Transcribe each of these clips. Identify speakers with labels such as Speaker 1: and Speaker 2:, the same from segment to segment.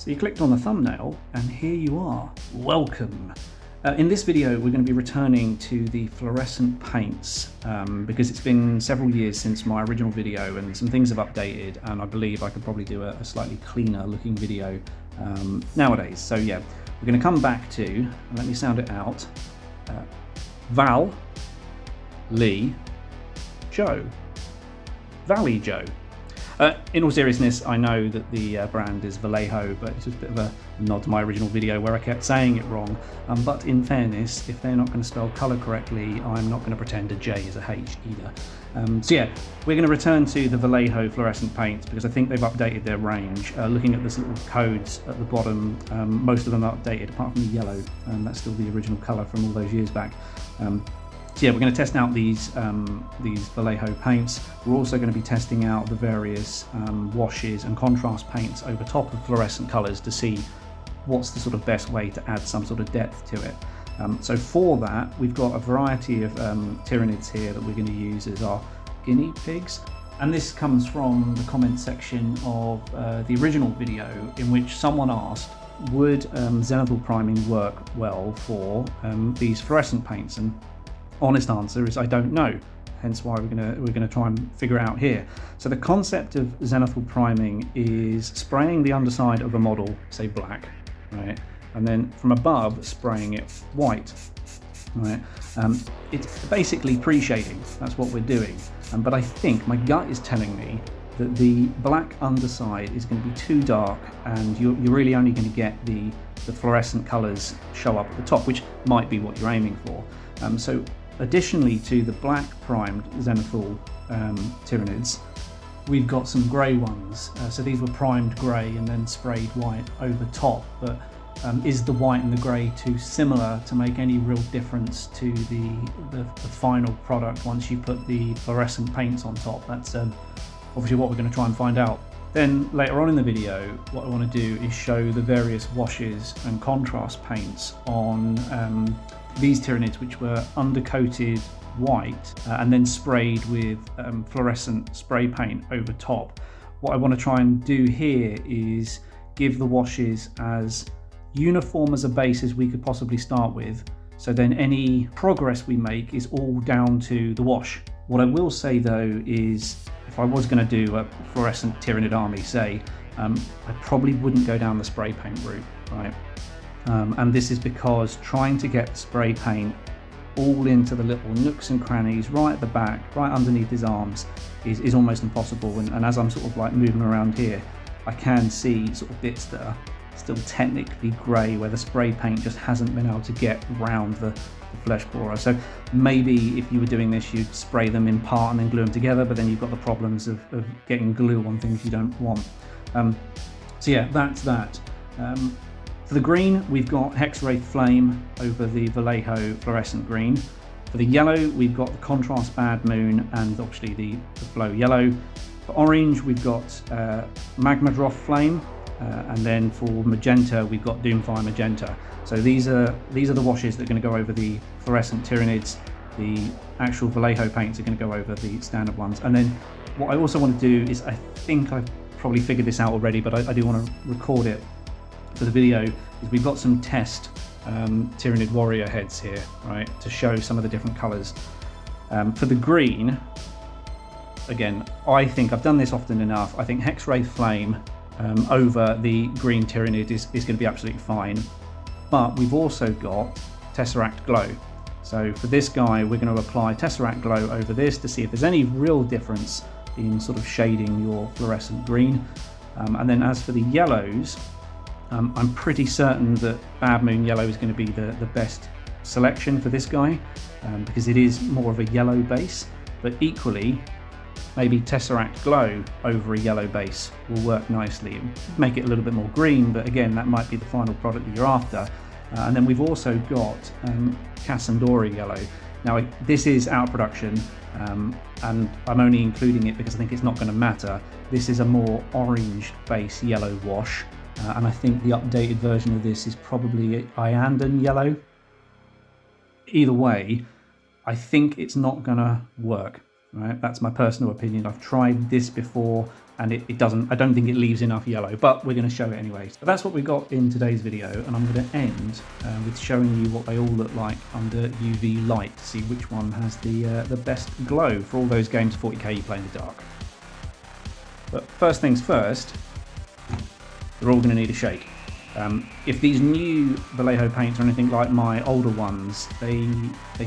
Speaker 1: So you clicked on the thumbnail and here you are. Welcome. In this video we're going to be returning to the fluorescent paints because it's been several years since my original video and some things have updated, and I believe I could probably do a slightly cleaner looking video nowadays. So yeah, we're going to come back to, let me sound it out, Val, Lee, Joe. Valley Joe. In all seriousness, I know that the brand is Vallejo, but it's just a bit of a nod to my original video where I kept saying it wrong. But in fairness, if they're not going to spell colour correctly, I'm not going to pretend a J is a H either. So yeah, we're going to return to the Vallejo fluorescent paints because I think they've updated their range. Looking at the little codes at the bottom, most of them are updated apart from the yellow, and that's still the original colour from all those years back. So yeah, we're going to test out these Vallejo paints. We're also going to be testing out the various washes and contrast paints over top of fluorescent colours to see what's the sort of best way to add some sort of depth to it. So for that, we've got a variety of Tyranids here that we're going to use as our guinea pigs. And this comes from the comment section of the original video in which someone asked, would zenithal priming work well for these fluorescent paints? And honest answer is I don't know, hence why we're gonna try and figure it out here. So the concept of zenithal priming is spraying the underside of a model, say black, right, and then from above spraying it white, right. It's basically pre-shading. That's what we're doing. But I think my gut is telling me that the black underside is going to be too dark, and you're really only going to get the fluorescent colours show up at the top, which might be what you're aiming for. So additionally to the black primed zenithal Tyranids, we've got some grey ones. So these were primed grey and then sprayed white over top. But is the white and the grey too similar to make any real difference to the final product once you put the fluorescent paints on top? That's obviously what we're going to try and find out. Then later on in the video, what I want to do is show the various washes and contrast paints on these Tyranids, which were undercoated white and then sprayed with fluorescent spray paint over top. What I want to try and do here is give the washes as uniform as a base as we could possibly start with, so then any progress we make is all down to the wash. What I will say though is, if I was going to do a fluorescent Tyranid army, say, I probably wouldn't go down the spray paint route, right? And this is because trying to get spray paint all into the little nooks and crannies right at the back, right underneath his arms, is almost impossible. And as I'm sort of like moving around here, I can see sort of bits that are still technically grey where the spray paint just hasn't been able to get round the flesh borer. So maybe if you were doing this, you'd spray them in part and then glue them together, but then you've got the problems of getting glue on things you don't want. So yeah, that's that. For the green, we've got Hexwraith Flame over the Vallejo fluorescent green. For the yellow, we've got the contrast Bad Moon and obviously the Flou yellow. For orange, we've got Magmadroth Flame. And then for magenta, we've got Doomfire Magenta. So these are the washes that are going to go over the fluorescent Tyranids. The actual Vallejo paints are going to go over the standard ones. And then what I also want to do is, I think I've probably figured this out already, but I do want to record it for the video, is we've got some test Tyranid warrior heads here, right, to show some of the different colours. For the green, again, I think I've done this often enough. I think Hexwraith Flame over the green Tyranid is going to be absolutely fine. But we've also got Tesseract Glow. So for this guy, we're going to apply Tesseract Glow over this to see if there's any real difference in sort of shading your fluorescent green. And then as for the yellows, I'm pretty certain that Bad Moon Yellow is going to be the best selection for this guy because it is more of a yellow base, but equally maybe Tesseract Glow over a yellow base will work nicely. Make it a little bit more green, but again, that might be the final product that you're after. And then we've also got Casandora Yellow. Now, this is out of production, and I'm only including it because I think it's not going to matter. This is a more orange base yellow wash, and I think the updated version of this is probably Iandan Yellow. Either way, I think it's not going to work. Right, that's my personal opinion. I've tried this before and it doesn't, I don't think it leaves enough yellow, but we're going to show it anyway. So that's what we've got in today's video, and I'm going to end with showing you what they all look like under UV light to see which one has the best glow for all those games 40k you play in the dark. But first things first, they're all going to need a shake. If these new Vallejo paints are anything like my older ones, they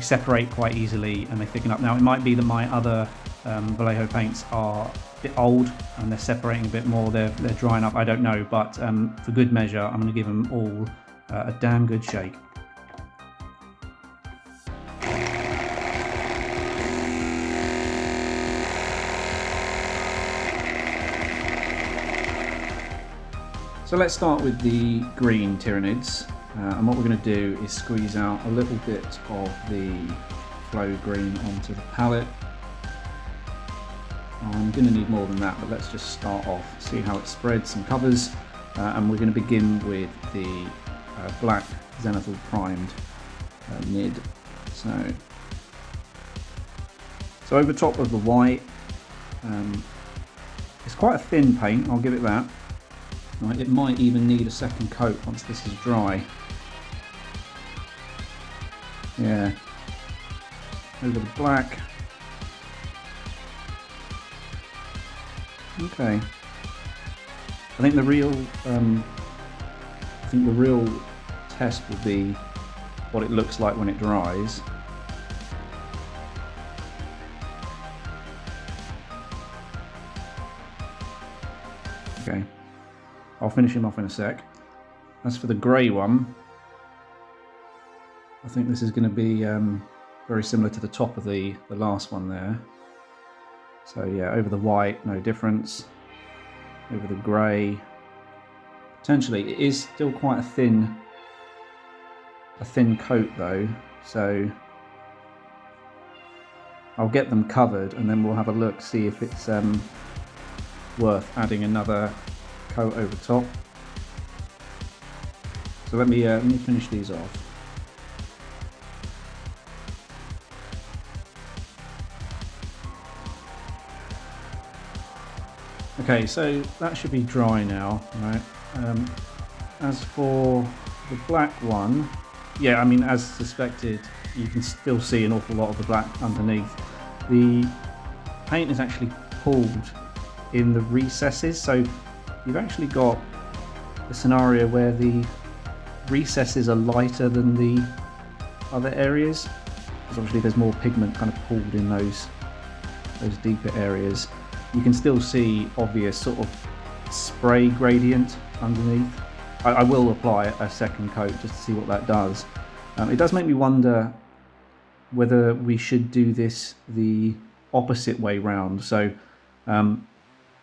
Speaker 1: separate quite easily and they thicken up. Now it might be that my other Vallejo paints are a bit old and they're separating a bit more, they're drying up, I don't know, but for good measure I'm going to give them all a damn good shake. So let's start with the green Tyranids, and what we're going to do is squeeze out a little bit of the Flou green onto the palette. I'm going to need more than that, but let's just start off, see how it spreads and covers, and we're going to begin with the black Zenithal primed mid. So over top of the white, it's quite a thin paint, I'll give it that. Right, it might even need a second coat once this is dry. Yeah. Over the black. Okay. I think the real test will be what it looks like when it dries. Okay. I'll finish him off in a sec. As for the grey one, I think this is going to be very similar to the top of the last one there. So yeah, over the white, no difference. Over the grey, potentially it is still quite a thin coat though. So I'll get them covered and then we'll have a look, see if it's worth adding another coat over top. So let me finish these off. Okay, so that should be dry now, right? As for the black one, yeah, I mean, as suspected, you can still see an awful lot of the black underneath. The paint is actually pulled in the recesses, so you've actually got a scenario where the recesses are lighter than the other areas, because obviously there's more pigment kind of pulled in those deeper areas. You can still see obvious sort of spray gradient underneath. I will apply a second coat just to see what that does. It does make me wonder whether we should do this the opposite way round. So an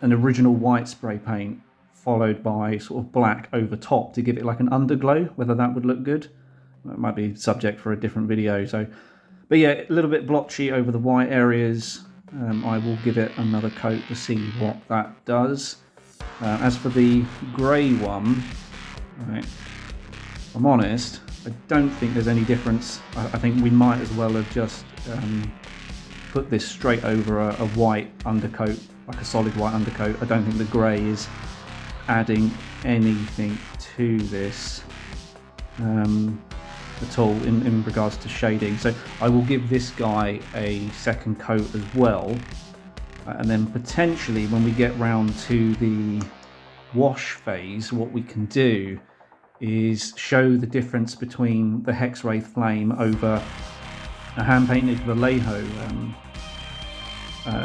Speaker 1: original white spray paint followed by sort of black over top to give it like an underglow, whether that would look good. That might be subject for a different video. So, but yeah, a little bit blotchy over the white areas. I will give it another coat to see what that does. As for the grey one, right, if I'm honest, I don't think there's any difference. I think we might as well have just put this straight over a white undercoat, like a solid white undercoat. I don't think the grey is adding anything to this at all in regards to shading. So I will give this guy a second coat as well, and then potentially when we get round to the wash phase, what we can do is show the difference between the Hexwraith flame over a hand-painted Vallejo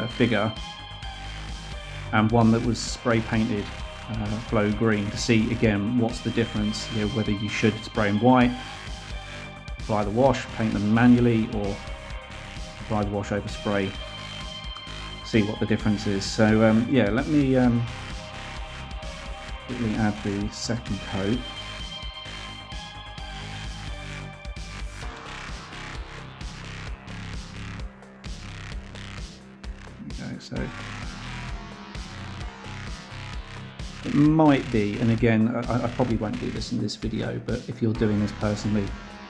Speaker 1: figure and one that was spray painted Flou green, to see again what's the difference, you know, whether you should spray them white, apply the wash, paint them manually, or apply the wash over spray, see what the difference is. So yeah, let me quickly add the second coat. Okay, so it might be, and again, I probably won't do this in this video, but if you're doing this personally,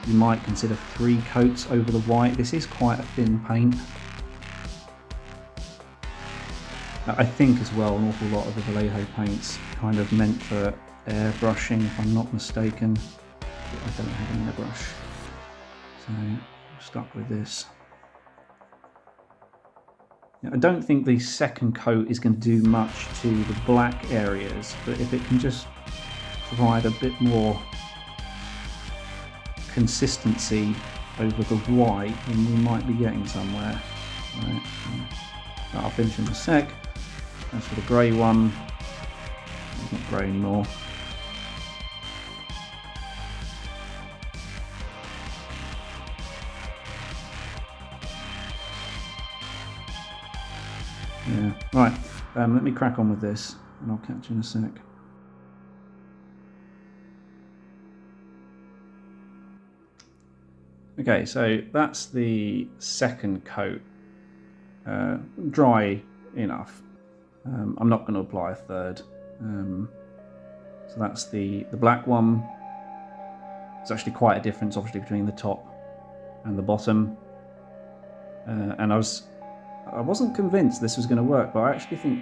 Speaker 1: you might consider 3 coats over the white. This is quite a thin paint. I think as well an awful lot of the Vallejo paints kind of meant for airbrushing, if I'm not mistaken. I don't have an airbrush, so I'm stuck with this. Now, I don't think the second coat is going to do much to the black areas, but if it can just provide a bit more consistency over the white, then we might be getting somewhere. Right. I'll finish in a sec. As for the grey one, it's not grey anymore. Yeah, right, let me crack on with this and I'll catch you in a sec. Okay, so that's the second coat, dry enough. I'm not going to apply a third. So that's the black one. There's actually quite a difference obviously between the top and the bottom. And I wasn't convinced this was going to work, but I actually think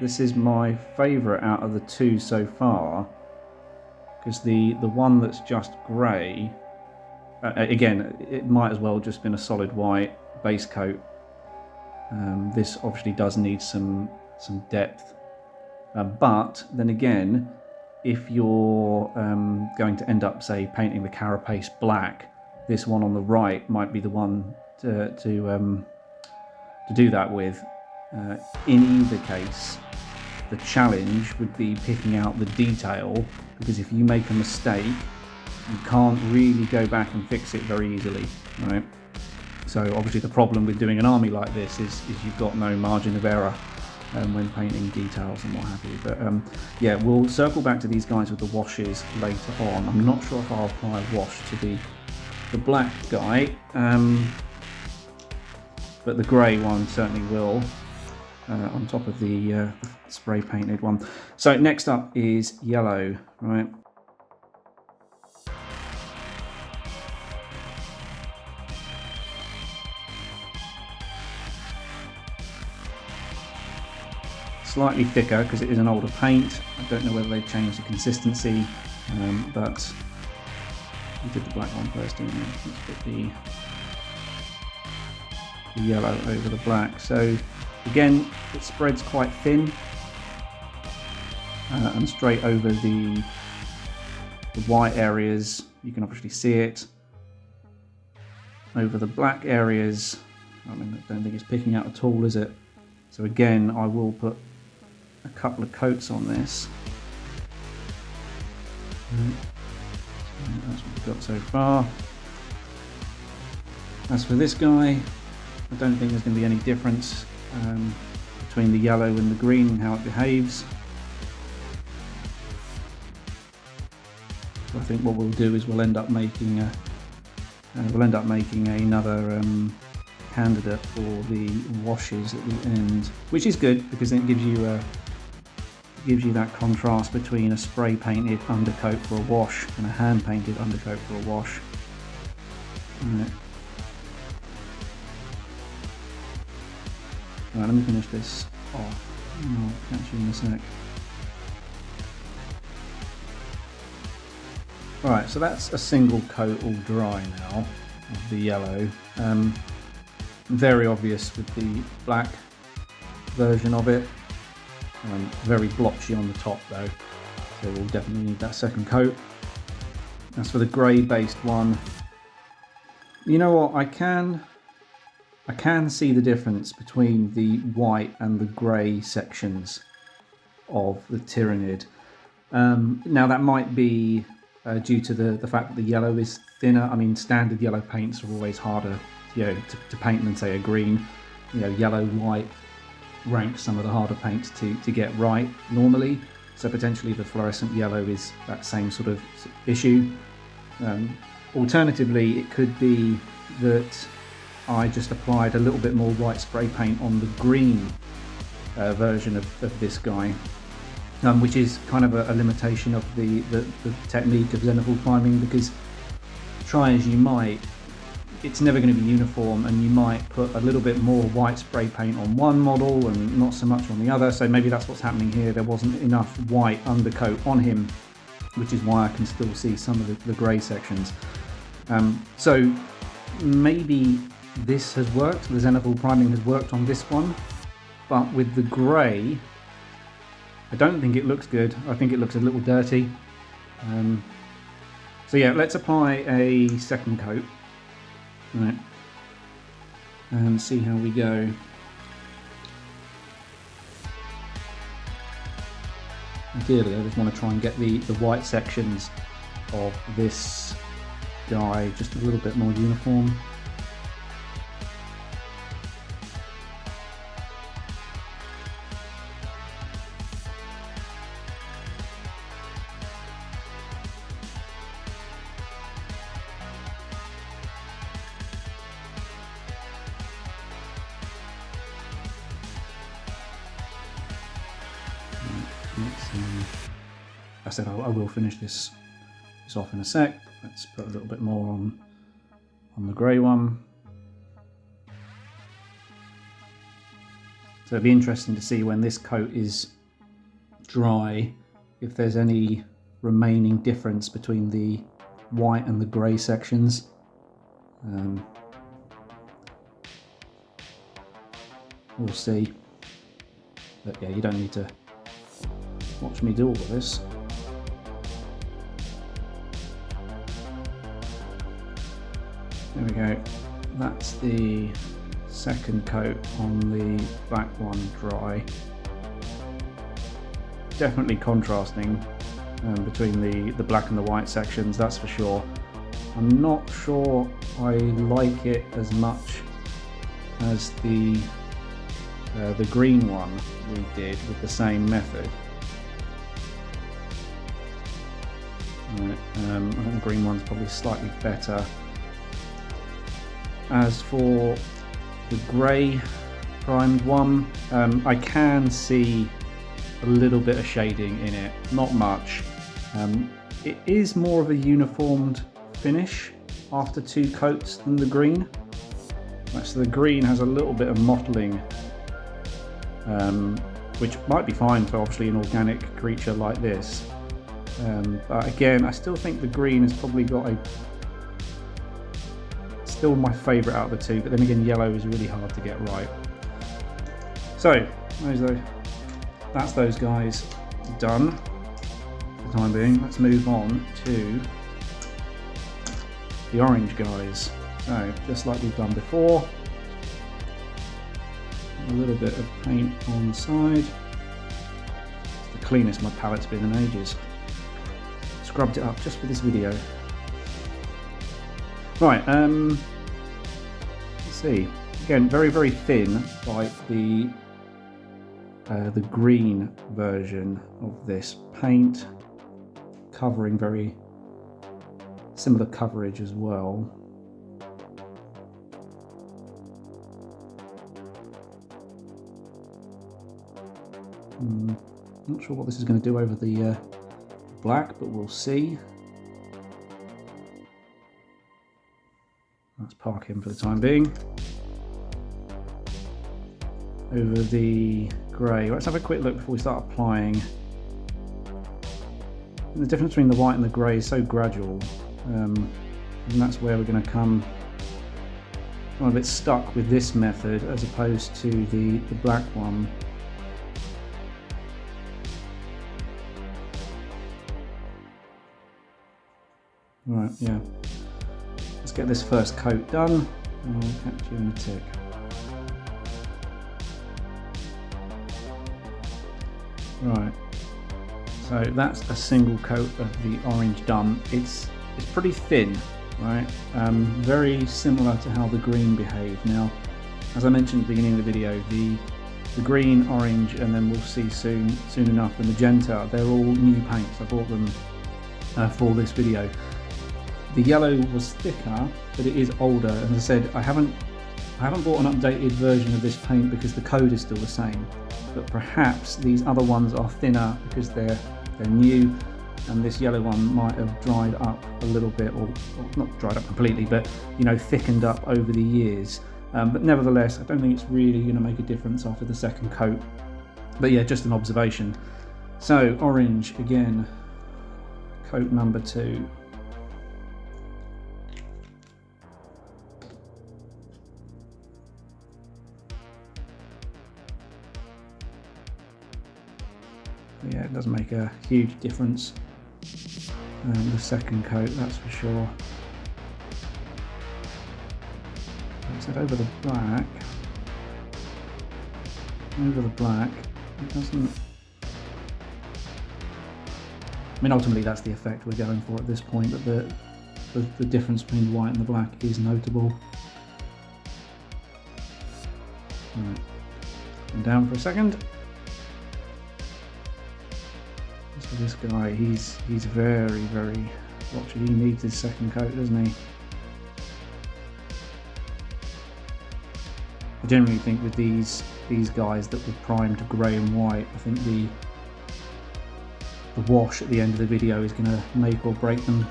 Speaker 1: this is my favourite out of the two so far, because the one that's just grey, again, it might as well just been a solid white base coat. This obviously does need some depth, but then again, if you're going to end up, say, painting the carapace black, this one on the right might be the one to do that with. In either case, the challenge would be picking out the detail, because if you make a mistake, you can't really go back and fix it very easily, right? So obviously the problem with doing an army like this is you've got no margin of error when painting details and what have you. But yeah, we'll circle back to these guys with the washes later on. I'm not sure if I'll apply a wash to the black guy, but the grey one certainly will, on top of the spray painted one. So next up is yellow, right? Slightly thicker because it is an older paint. I don't know whether they've changed the consistency, but we did the black one first, didn't we? Let's put the yellow over the black. So again, it spreads quite thin and straight over the white areas. You can obviously see it. Over the black areas, I mean, I don't think it's picking out at all, is it? So again, I will put a couple of coats on this. So that's what we've got so far. As for this guy, I don't think there's going to be any difference between the yellow and the green and how it behaves. So I think what we'll do is we'll end up making another candidate for the washes at the end, which is good because it gives you that contrast between a spray painted undercoat for a wash and a hand painted undercoat for a wash. Right, let me finish this off and I'll catch you in a sec. Right, so that's a single coat all dry now of the yellow. Very obvious with the black version of it. Very blotchy on the top though, so we'll definitely need that second coat. As for the grey based one, you know what, I can see the difference between the white and the grey sections of the Tyrannid. Now that might be due to the fact that the yellow is thinner. I mean, standard yellow paints are always harder, to paint than say a green. Yellow, white ranks some of the harder paints to get right normally. So potentially the fluorescent yellow is that same sort of issue. Alternatively, it could be that I just applied a little bit more white spray paint on the green version of this guy, which is kind of a limitation of the technique of Xenophil priming, because try as you might, it's never going to be uniform, and you might put a little bit more white spray paint on one model and not so much on the other. So maybe that's what's happening here. There wasn't enough white undercoat on him, which is why I can still see some of the grey sections. So maybe this has worked, the Zenithal priming has worked on this one, but with the grey, I don't think it looks good. I think it looks a little dirty. So yeah, let's apply a second coat, right, and see how we go. Ideally, I just want to try and get the white sections of this guy just a little bit more uniform. I said I will finish this off in a sec. Let's put a little bit more on the grey one. So it'd be interesting to see when this coat is dry if there's any remaining difference between the white and the grey sections. We'll see. But yeah, you don't need to watch me do all of this. There we go. That's the second coat on the black one dry. Definitely contrasting between the black and the white sections, that's for sure. I'm not sure I like it as much as the green one we did with the same method. Right, I think the green one's probably slightly better. As for the grey primed one, I can see a little bit of shading in it, not much. It is more of a uniformed finish after two coats than the green. Right, so the green has a little bit of mottling, which might be fine for obviously an organic creature like this. But again, I still think the green has probably got still my favourite out of the two, but then again yellow is really hard to get right. So that's those guys done for the time being. Let's move on to the orange guys. So just like we've done before, a little bit of paint on the side. It's the cleanest my palette's been in ages. Scrubbed it up just for this video. Right, let's see. Again, very, very thin, like the green version of this paint, covering very similar coverage as well. Not sure what this is going to do over the black, but we'll see. Let's park him for the time being. Over the grey, let's have a quick look before we start applying. And the difference between the white and the grey is so gradual, and that's where we're going to come. I'm a bit stuck with this method as opposed to the black one. Right, yeah. Let's get this first coat done, and I'll catch you in a tick. Right, so that's a single coat of the orange done. It's pretty thin, right? Very similar to how the green behaved. Now, as I mentioned at the beginning of the video, the green, orange, and then we'll see soon enough the magenta, they're all new paints. I bought them for this video. The yellow was thicker, but it is older. And as I said, I haven't bought an updated version of this paint because the code is still the same. But perhaps these other ones are thinner because they're new. and this yellow one might have dried up a little bit, or not dried up completely, but you know, thickened up over the years. But nevertheless, I don't think it's really going to make a difference after the second coat. But yeah, just an observation. So orange again, coat number 2. Yeah, it doesn't make a huge difference. The second coat, that's for sure. Like I said, over the black, it doesn't. I mean, ultimately, that's the effect we're going for at this point. But the difference between the white and the black is notable. Right. And down for a second. So this guy, he's very, very blotchy. He needs his second coat, doesn't he? I generally think with these guys that were primed grey and white, I think the wash at the end of the video is going to make or break them.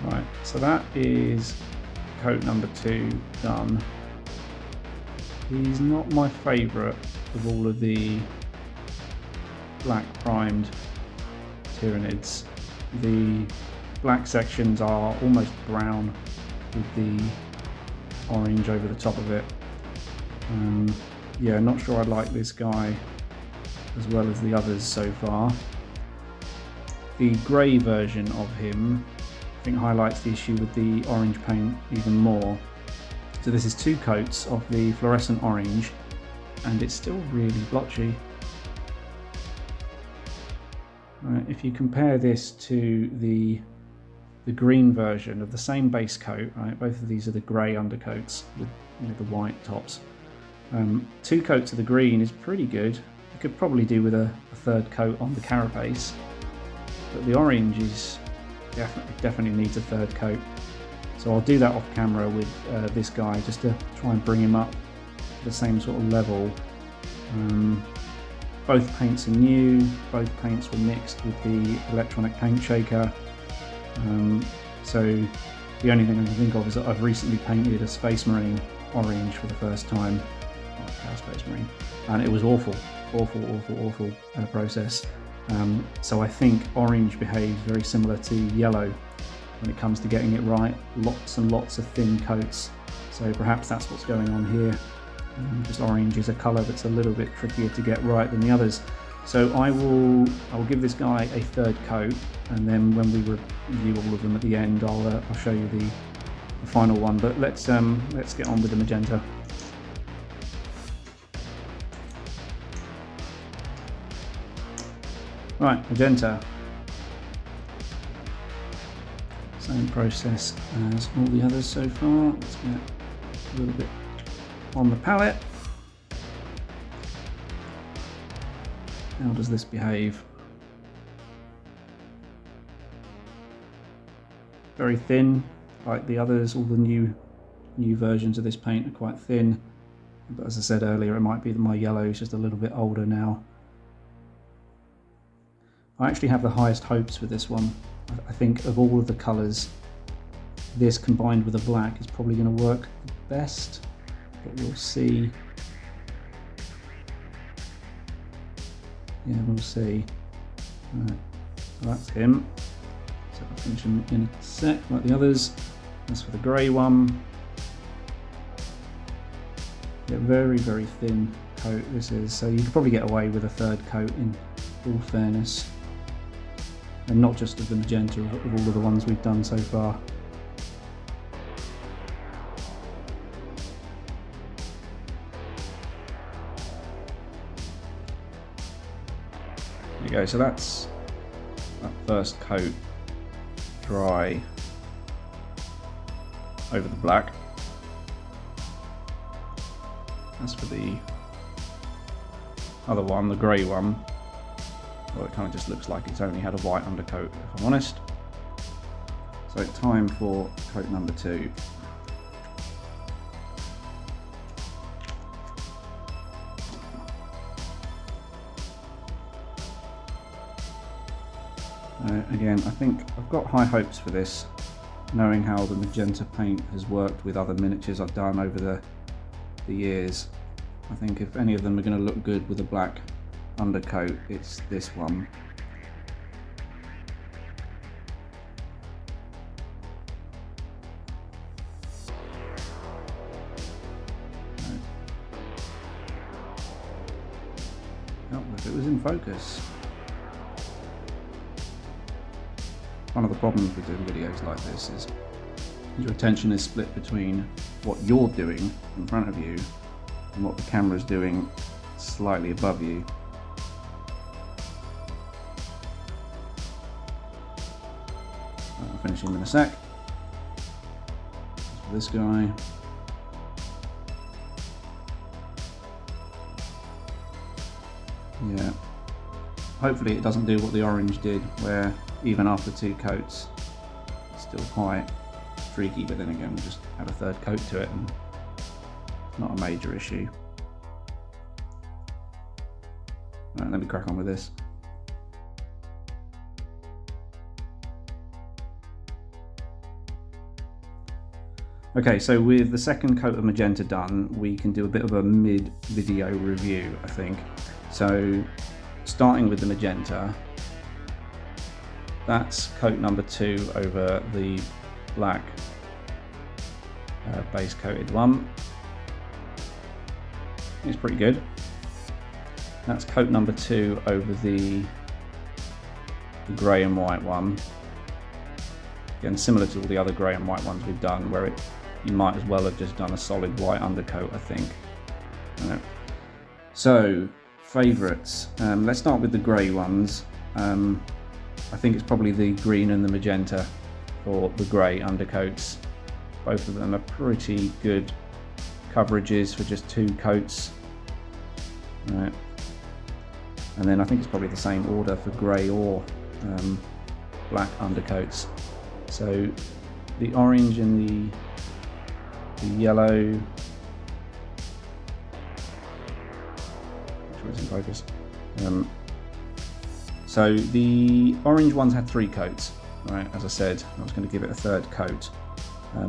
Speaker 1: Right, so that is coat number 2 done. He's not my favourite of all of the black primed Tyranids. The black sections are almost brown with the orange over the top of it. Yeah, not sure I like this guy as well as the others so far. The grey version of him I think highlights the issue with the orange paint even more. So this is 2 coats of the fluorescent orange and it's still really blotchy. If you compare this to the green version of the same base coat, right, both of these are the grey undercoats with the white tops. 2 coats of the green is pretty good. You could probably do with a 3rd coat on the carapace, but the orange is definitely needs a 3rd coat. So I'll do that off camera with this guy just to try and bring him up to the same sort of level. Both paints are new, both paints were mixed with the electronic paint shaker. So the only thing I can think of is that I've recently painted a Space Marine orange for the first time, Space Marine, and it was awful process. So I think orange behaves very similar to yellow when it comes to getting it right. Lots and lots of thin coats. So perhaps that's what's going on here. Just orange is a colour that's a little bit trickier to get right than the others. So I will give this guy a 3rd coat, and then when we review all of them at the end, I'll show you the final one. But let's get on with the magenta. Right, magenta. Same process as all the others so far. Let's get a little bit on the palette. How does this behave? Very thin, like the others. All the new versions of this paint are quite thin. But as I said earlier, it might be that my yellow is just a little bit older now. I actually have the highest hopes for this one. I think of all of the colours, this combined with the black is probably going to work the best, but we'll see. Yeah, we'll see. Right, so that's him. So I'll finish him in a sec, like the others. As for the grey one, yeah, very, very thin coat this is. So you could probably get away with a 3rd coat in all fairness. And not just of the magenta, of all of the ones we've done so far. There you go, so that's that 1st coat dry over the black. As for the other one, the grey one, well, it kind of just looks like it's only had a white undercoat, if I'm honest. So time for coat number 2. Again, I think I've got high hopes for this, knowing how the magenta paint has worked with other miniatures I've done over the years. I think if any of them are going to look good with a black undercoat, it's this one. Oh, if it was in focus. One of the problems with doing videos like this is your attention is split between what you're doing in front of you and what the camera's doing slightly above you. I'll finish him in a sec. For this guy. Yeah. Hopefully it doesn't do what the orange did, where even after 2 coats it's still quite streaky, but then again we just add a 3rd coat to it and it's not a major issue. Right, let me crack on with this. Okay, so with the 2nd coat of magenta done, we can do a bit of a mid-video review, I think. So, starting with the magenta, that's coat number 2 over the black base coated one. It's pretty good. That's coat number 2 over the grey and white one. Again, similar to all the other grey and white ones we've done, where you might as well have just done a solid white undercoat, I think. So, favourites. Let's start with the grey ones. I think it's probably the green and the magenta for the grey undercoats. Both of them are pretty good coverages for just 2 coats. Right. And then I think it's probably the same order for grey or black undercoats. So the orange and the yellow, which was in focus. So the orange ones had 3 coats, right? As I said, I was going to give it a 3rd coat.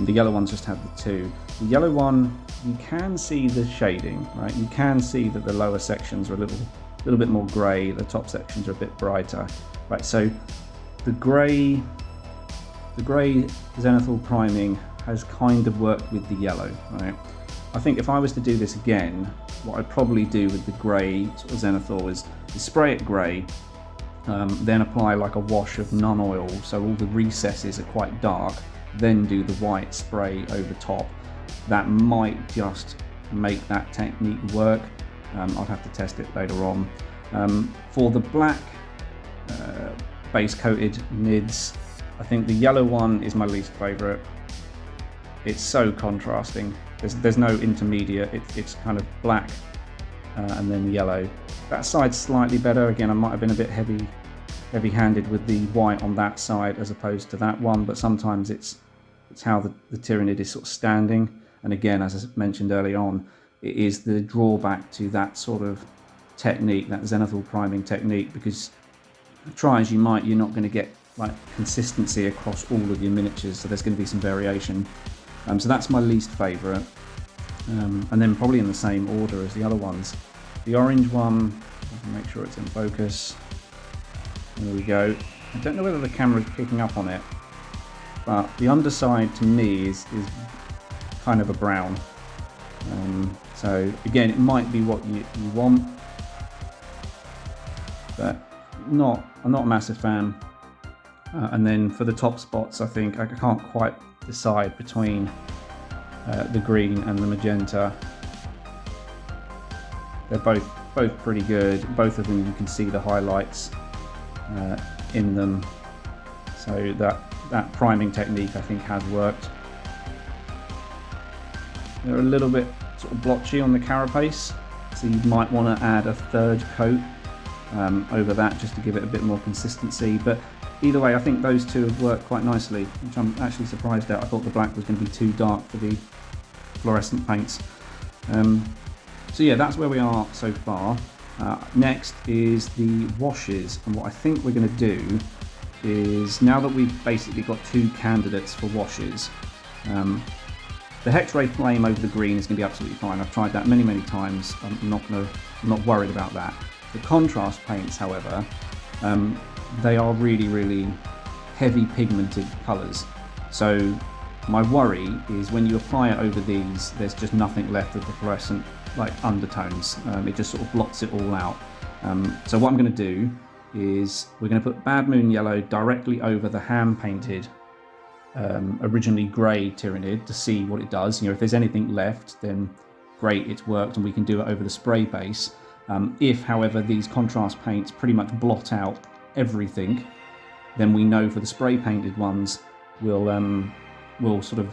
Speaker 1: The yellow ones just had the 2. The yellow one, you can see the shading, right? You can see that the lower sections are a little bit more grey. The top sections are a bit brighter, right? So the grey zenithal priming has kind of worked with the yellow, right? I think if I was to do this again, what I'd probably do with the grey sort of zenithal is spray it grey, then apply like a wash of non-oil so all the recesses are quite dark, then do the white spray over top. That might just make that technique work. I'll have to test it later on. For the black base coated mids, I think the yellow one is my least favourite. It's so contrasting. There's no intermediate. It's kind of black and then yellow. That side's slightly better. Again, I might have been a bit heavy-handed with the white on that side as opposed to that one, but sometimes it's how the Tyranid is sort of standing. And again, as I mentioned early on, it is the drawback to that sort of technique, that zenithal priming technique, because try as you might, you're not going to get like consistency across all of your miniatures, so there's going to be some variation. So that's my least favourite, and then probably in the same order as the other ones. The orange one, make sure it's in focus. There we go. I don't know whether the camera's picking up on it, but the underside to me is kind of a brown. So again, it might be what you want, but I'm not a massive fan. And then for the top spots, I think I can't quite decide between the green and the magenta. They're both pretty good. Both of them you can see the highlights in them, so that priming technique I think has worked. They're a little bit sort of blotchy on the carapace, so you might want to add a 3rd coat over that just to give it a bit more consistency. But either way, I think those two have worked quite nicely, which I'm actually surprised at. I thought the black was going to be too dark for the fluorescent paints. So yeah, that's where we are so far. Next is the washes, and what I think we're going to do is, now that we've basically got two candidates for washes, the Hexwraith flame over the green is going to be absolutely fine. I've tried that many times. I'm not worried about that. The contrast paints, however, they are really heavy pigmented colours. So my worry is when you apply it over these, there's just nothing left of the fluorescent like undertones. It just sort of blots it all out. So what I'm going to do is we're going to put Bad Moon Yellow directly over the hand painted originally grey Tyranid to see what it does. You know, if there's anything left, then great, it's worked and we can do it over the spray base. If, however, these contrast paints pretty much blot out everything, then we know for the spray painted ones we'll sort of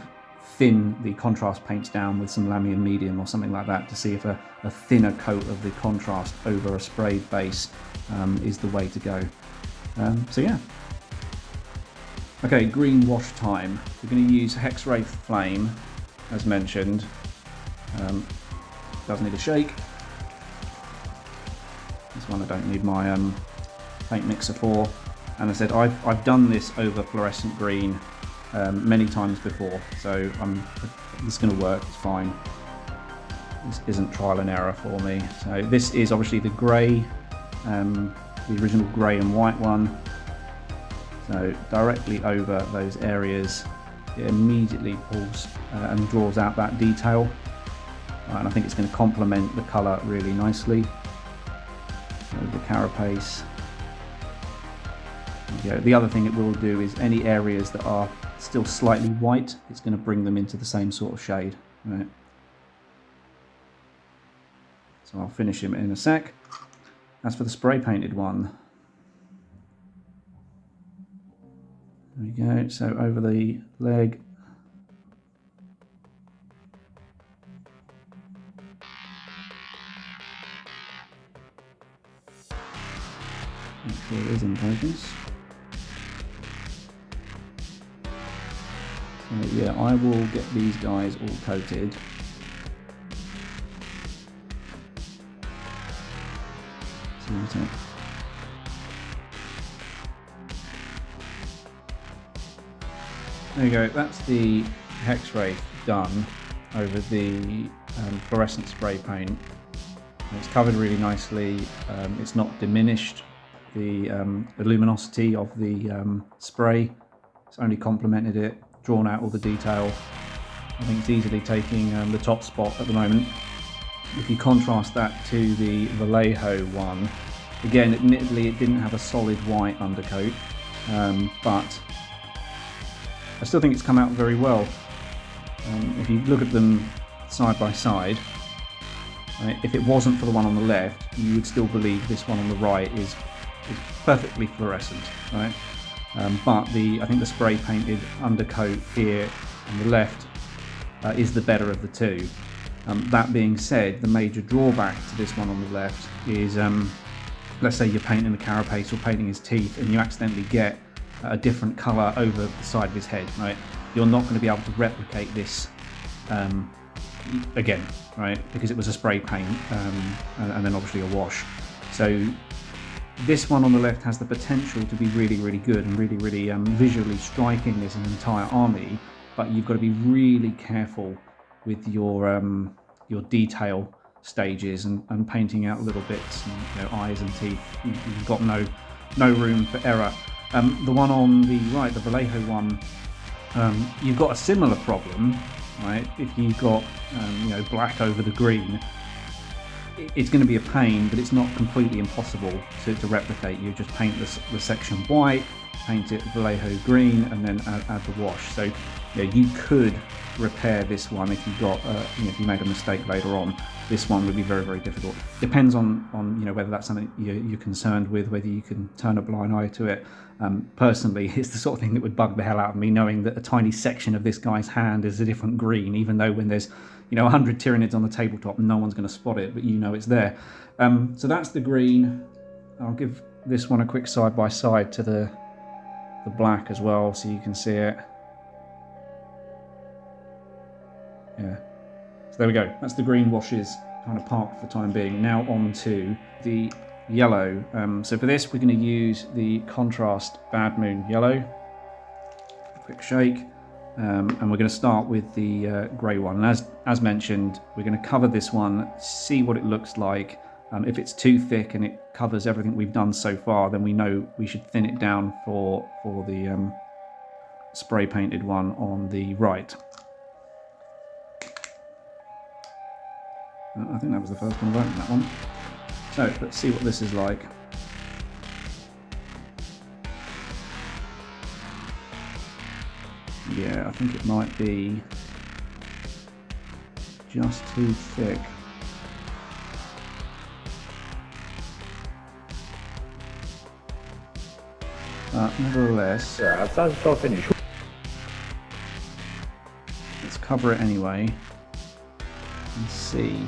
Speaker 1: thin the contrast paints down with some Lahmian medium or something like that to see if a thinner coat of the contrast over a sprayed base is the way to go. So yeah. Okay, green wash time. We're going to use Hexwraith Flame, as mentioned. Does need a shake. This one I don't need my paint mixer for. And I said I've done this over fluorescent green many times before, so this is going to work. It's fine. This isn't trial and error for me. So this is obviously the grey, the original grey and white one. So directly over those areas, it immediately pulls and draws out that detail, and I think it's going to complement the colour really nicely. Over the carapace. The other thing it will do is any areas that are still slightly white, it's going to bring them into the same sort of shade. Right. So I'll finish him in a sec. As for the spray painted one, there we go. So over the leg. Make sure it is in focus. So yeah, I will get these guys all coated. There you go, that's the Hexwraith done over the fluorescent spray paint. It's covered really nicely. It's not diminished the luminosity of the spray. It's only complemented it, drawn out all the detail. I think it's easily taking the top spot at the moment. If you contrast that to the Vallejo one, again, admittedly it didn't have a solid white undercoat, but I still think it's come out very well. If you look at them side by side, if it wasn't for the one on the left, you would still believe this one on the right is perfectly fluorescent, right? But I think the spray painted undercoat here on the left is the better of the two. That being said, the major drawback to this one on the left is, let's say you're painting the carapace or painting his teeth and you accidentally get a different colour over the side of his head, right? You're not going to be able to replicate this again, right? Because it was a spray paint and then obviously a wash. So this one on the left has the potential to be really good and really visually striking as an entire army, but you've got to be really careful with your detail stages and painting out little bits, and, you know, eyes and teeth. You've got no room for error. The one on the right, the Vallejo one, you've got a similar problem, right? If you've got black over the green, it's going to be a pain, but it's not completely impossible to replicate. You just paint the section white, paint it Vallejo green, and then add the wash. So you could repair this one if you got if you made a mistake later on. This one would be very difficult. Depends on whether that's something you're concerned with, whether you can turn a blind eye to it. Personally, it's the sort of thing that would bug the hell out of me, knowing that a tiny section of this guy's hand is a different green, even though when there's 100 Tyranids on the tabletop, no one's going to spot it, but it's there. So that's the green. I'll give this one a quick side by side to the black as well, so you can see it. Yeah. So there we go. That's the green washes kind of parked for the time being. Now on to the yellow. So for this, we're going to use the contrast Bad Moon yellow. Quick shake. And we're going to start with the grey one. And as mentioned, we're going to cover this one, see what it looks like. If it's too thick and it covers everything we've done so far, then we know we should thin it down for the spray painted one on the right. I think that was the first one I've opened, that one. So let's see what this is like. Yeah, I think it might be just too thick. But nevertheless,
Speaker 2: yeah, that's still finished.
Speaker 1: Let's cover it anyway and see.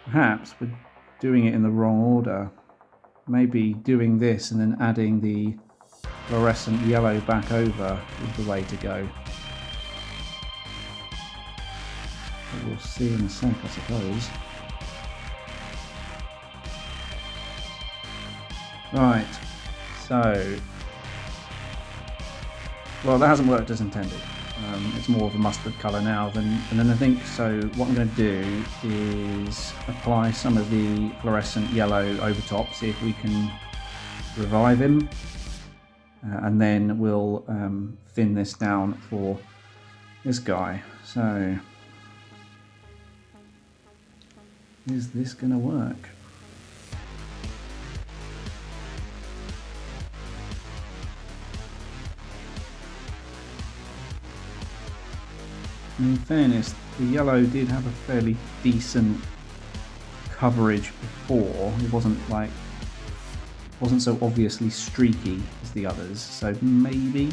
Speaker 1: Perhaps we're doing it in the wrong order. Maybe doing this and then adding the fluorescent yellow back over is the way to go. But we'll see in a sec, I suppose. Right, so, well, that hasn't worked as intended. It's more of a mustard colour now than anything. So what I'm going to do is apply some of the fluorescent yellow over top, see if we can revive him. And then we'll thin this down for this guy. So, is this going to work? In fairness, the yellow did have a fairly decent coverage before. It wasn't so obviously streaky as the others, so maybe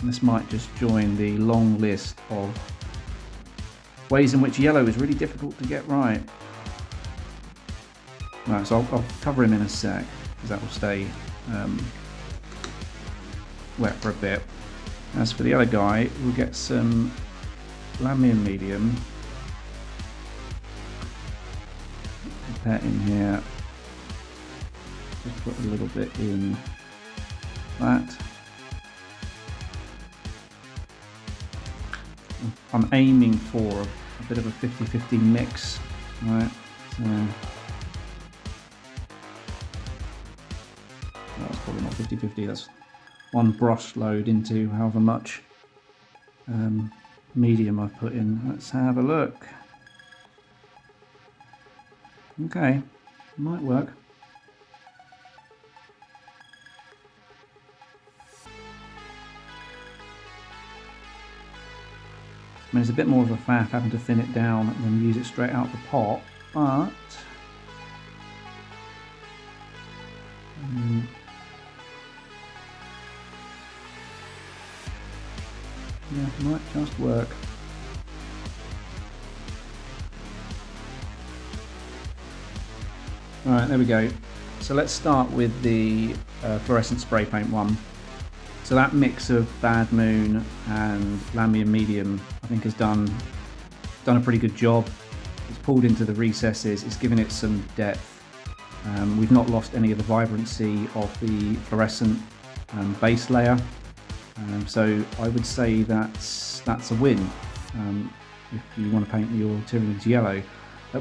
Speaker 1: this might just join the long list of ways in which yellow is really difficult to get right. Right, so I'll cover him in a sec, because that will stay wet for a bit. As for the other guy, we'll get some Lahmian medium. Put that in here. Just put a little bit in that. I'm aiming for a bit of a 50-50 mix, right? So that's probably not 50-50. That's one brush load into however much medium I've put in. Let's have a look. Okay, might work. I mean, it's a bit more of a faff having to thin it down and then use it straight out the pot, but yeah, it might just work. Alright, there we go. So let's start with the fluorescent spray paint one. So that mix of Bad Moon and Lahmian medium, I think, has done a pretty good job. It's pulled into the recesses, it's given it some depth. We've not lost any of the vibrancy of the fluorescent base layer. So I would say that's a win if you want to paint your Tyranids yellow.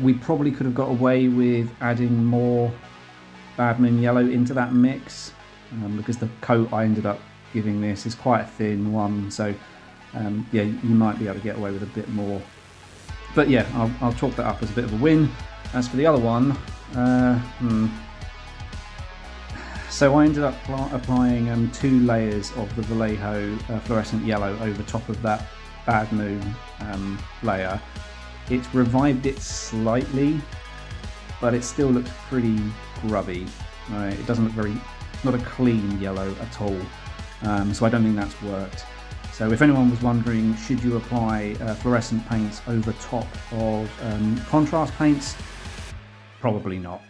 Speaker 1: We probably could have got away with adding more Bad Moon yellow into that mix because the coat I ended up giving this is quite a thin one, so yeah, you might be able to get away with a bit more. But yeah, I'll chalk that up as a bit of a win. As for the other one, so I ended up applying 2 layers of the Vallejo fluorescent yellow over top of that Bad Moon layer. It's revived it slightly, but it still looks pretty grubby. Right? It doesn't look not a clean yellow at all. So I don't think that's worked. So if anyone was wondering, should you apply fluorescent paints over top of contrast paints? Probably not.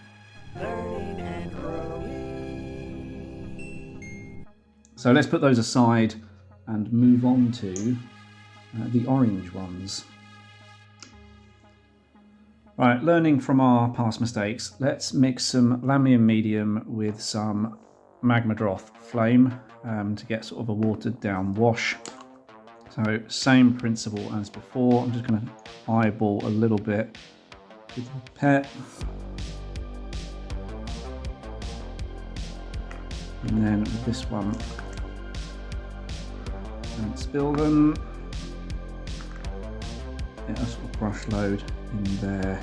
Speaker 1: So let's put those aside and move on to the orange ones. Right, learning from our past mistakes, let's mix some Lahmian medium with some Magmadroth flame to get sort of a watered down wash. So same principle as before. I'm just going to eyeball a little bit with the pet. And then with this one, don't spill them. Yeah, a sort of brush load in there.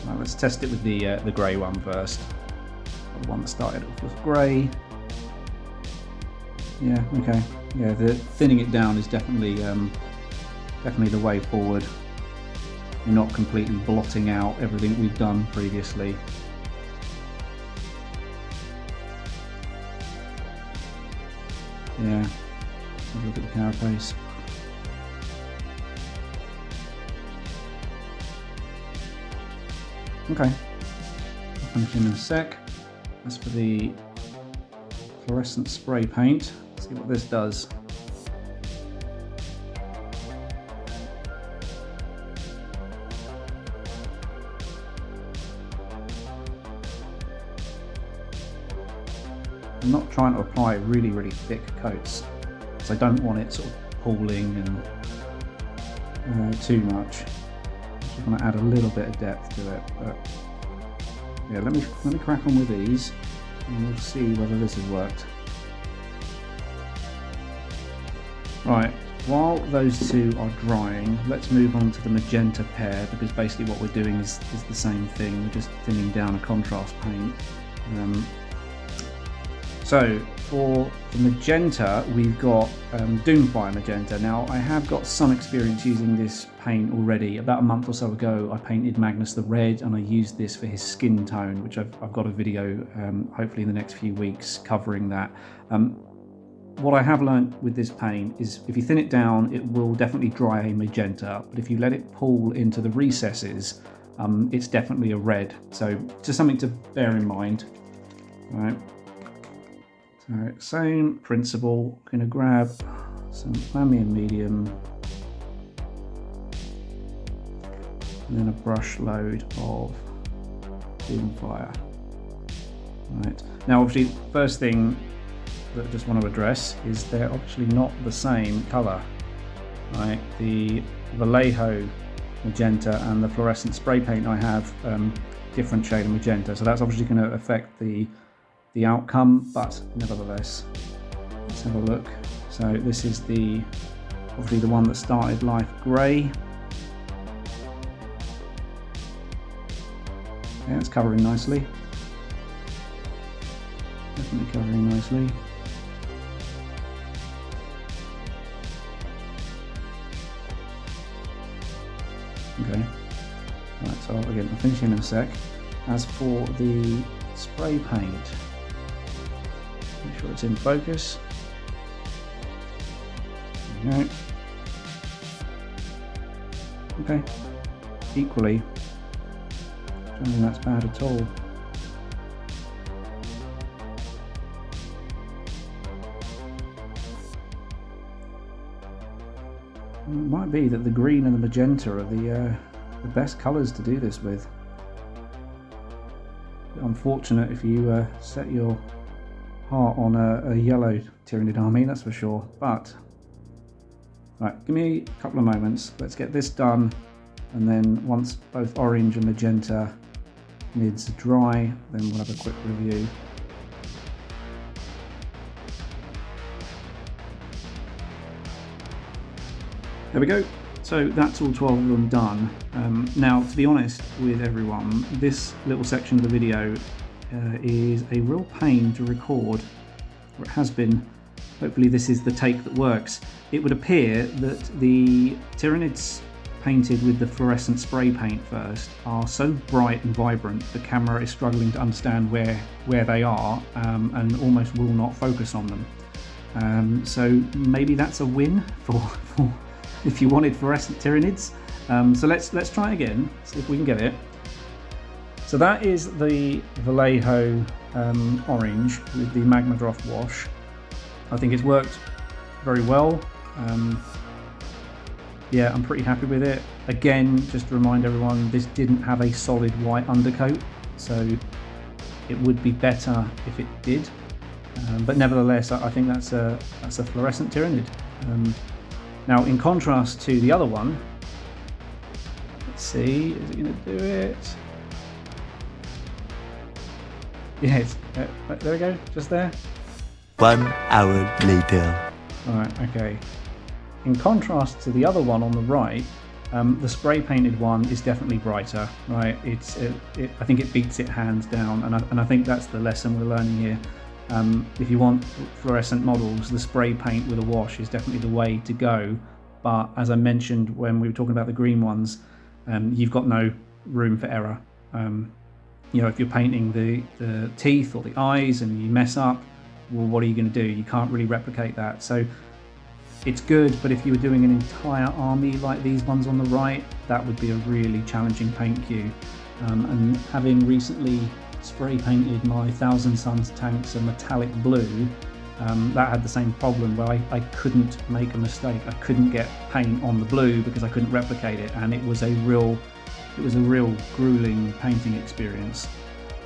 Speaker 1: Right, let's test it with the grey one first. The one that started off with grey. Yeah, okay. Yeah, the thinning it down is definitely the way forward. You're not completely blotting out everything we've done previously. Yeah, have a look at the carapace. Okay, I'll finish him in a sec. As for the fluorescent spray paint, let's see what this does. I'm not trying to apply really thick coats, because I don't want it sort of pooling and too much. I just want to add a little bit of depth to it, but yeah, let me crack on with these, and we'll see whether this has worked. Right, while those two are drying, let's move on to the magenta pair, because basically what we're doing is the same thing. We're just thinning down a contrast paint. So for the magenta, we've got Doomfire magenta. Now I have got some experience using this paint already. About a month or so ago, I painted Magnus the red, and I used this for his skin tone, which I've got a video hopefully in the next few weeks covering that. What I have learned with this paint is if you thin it down, it will definitely dry a magenta, but if you let it pool into the recesses, it's definitely a red. So just something to bear in mind. All right. So same principle, I'm going to grab some Lahmian medium and then a brush load of Doomfire. Right. Now obviously first thing that I just want to address is they're obviously not the same colour. Right? The Vallejo magenta and the fluorescent spray paint I have different shade of magenta, so that's obviously going to affect the outcome, but nevertheless, let's have a look. So this is obviously the one that started life grey. Yeah, it's covering nicely. Definitely covering nicely. Okay. Right, so again, I'll finish in a sec. As for the spray paint, make sure it's in focus. There we go. Okay. Equally, I don't think that's bad at all. It might be that the green and the magenta are the best colours to do this with. Unfortunate if you set your heart on a yellow Tyranid army, that's for sure. But right, give me a couple of moments. Let's get this done, and then once both orange and magenta mids are dry, then we'll have a quick review. There we go. So that's all 12 of them done. Now, to be honest with everyone, this little section of the video is a real pain to record, or it has been. Hopefully this is the take that works. It would appear that the Tyranids painted with the fluorescent spray paint first are so bright and vibrant the camera is struggling to understand where they are and almost will not focus on them. So maybe that's a win for if you wanted fluorescent Tyranids. So let's try again, see if we can get it. So that is the Vallejo orange with the Magmadroth wash. I think it's worked very well. yeah, I'm pretty happy with it. Again, just to remind everyone, this didn't have a solid white undercoat, so it would be better if it did. But nevertheless, I think that's a fluorescent Tyranid. Now, in contrast to the other one, let's see, is it going to do it? Yeah, there we go, just there.
Speaker 2: 1 hour later.
Speaker 1: Alright, okay. In contrast to the other one on the right, the spray painted one is definitely brighter, right? I think it beats it hands down, and I think that's the lesson we're learning here. If you want fluorescent models, the spray paint with a wash is definitely the way to go. But as I mentioned when we were talking about the green ones, you've got no room for error. You know, if you're painting the teeth or the eyes and you mess up, well, what are you going to do? You can't really replicate that. So it's good, but if you were doing an entire army like these ones on the right, that would be a really challenging paint queue. And having recently spray painted my Thousand Suns tanks a metallic blue, that had the same problem where I couldn't make a mistake. I couldn't get paint on the blue because I couldn't replicate it, and it was a real grueling painting experience.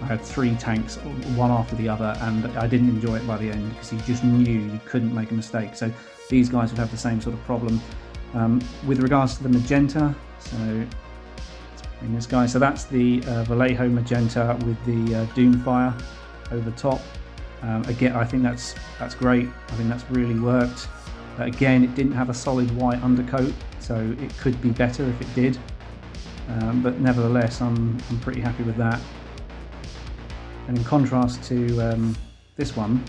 Speaker 1: I had 3 tanks, one after the other, and I didn't enjoy it by the end because you just knew you couldn't make a mistake. So these guys would have the same sort of problem. With regards to the Magenta, so let's bring this guy. So that's the Vallejo Magenta with the Doomfire over top. Again, I think that's great. I think that's really worked. Again, it didn't have a solid white undercoat, so it could be better if it did. But nevertheless, I'm pretty happy with that. And in contrast to this one,